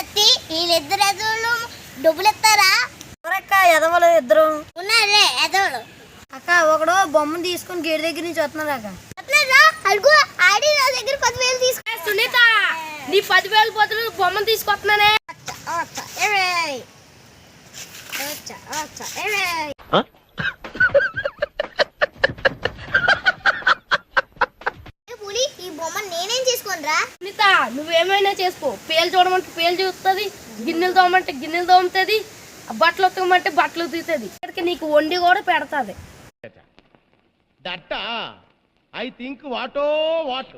సత్తి వీళ్ళిద్దరు ఎదవలు డబ్బులు ఇస్తారా? ఎవరక్క ఎదవలు ఇద్దరు ఉన్నారే ఎదవలు. అక్క ఒకడు బొమ్మను తీసుకుని గేట్ దగ్గర నుంచి వస్తున్నాడు అక్క. అడుగు ఆడి నా దగ్గర 10,000 తీసుకో. సునీత నీ 10,000 బదులు బొమ్మను తీసుకొస్తున్నానే. ఈ బొమ్మ నేనేం చేసుకోనరా? సునీత నువ్వేమైనా చేసుకో. పేలు చూడమంటే పేలు చూస్తుంది, గిన్నెలు తోమంటే గిన్నెలు తోముతుంది, బట్టలు ఉతకమంటే బట్టలు ఉతుకుతుంది. ఇక్కడికి నీకు వండి కూడా పెడతాది. I think వాటో వాట్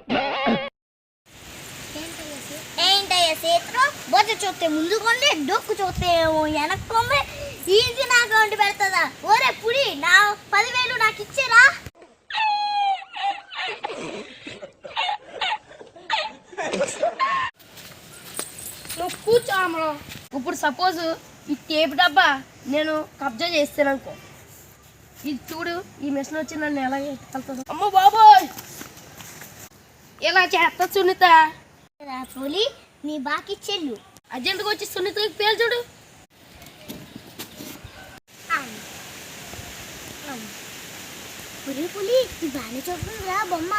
ఏంటయ్యా చేతిలో బొజ్జ చూస్తే ముందు కొండి, డొక్కు చూస్తే వెనక్కి కొండి, ఈజీ నా అకౌంట్ పెడతా. ఓరే పుడి నా 10,000 నాకు ఇచ్చేరా? నువ్వు కూర్చోమా. ఇప్పుడు సపోజ్ ఈ టేప్ డబ్బా నేను కబ్జా చేస్తాను అనుకో, ఇది చూడు ఈ మిషన్ వచ్చి నన్ను ఎలా ఎత్తుకెళ్తాను. అమ్మ బాబోయ్ ఇలా చేస్తా సునీత. పులి నీ బాకి చెల్లు అర్జెంట్గా వచ్చి సునీతకి పేరు చూడు. పులి పులి బాగానే చూస్తుందిరా బొమ్మ.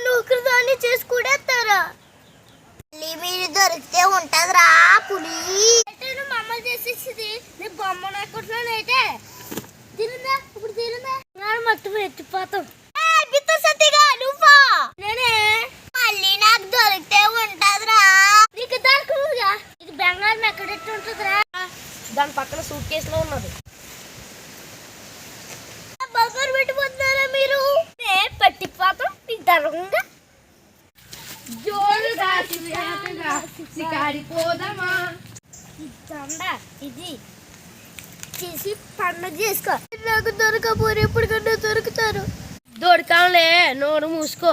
నూకరిదాన్ని చేసి కూడేస్తారా? మీరు దొరికితే ఉంటదిరా పులి. మమ్మల్ని చేసేసింది నీ బొమ్మ నాకుంటున్నానైతే తిరుందా. ఇప్పుడు తిరుందా మొత్తం ఎత్తిపోతాం. సత్తిగా నువ్వా? నేనే. మళ్ళీ నాకు దొరికితే ఉంటదిరా. నీకు దొరకదుగా. ఇది బెంగాళం ఎక్కడెట్టు ఉంటుందిరా? దాని పక్కన సూట్ కేసులో ఉన్నది. బంగారు పెట్టిపోతున్నారా మీరు? పట్టిపోతాం నీకు దొరకంగా. ఇది చేసి పండుగ చేసుకో. నాకు దొరకపోరు ఎప్పటికన్నా దొరుకుతారు. దొరకాలే నోరు మూసుకో.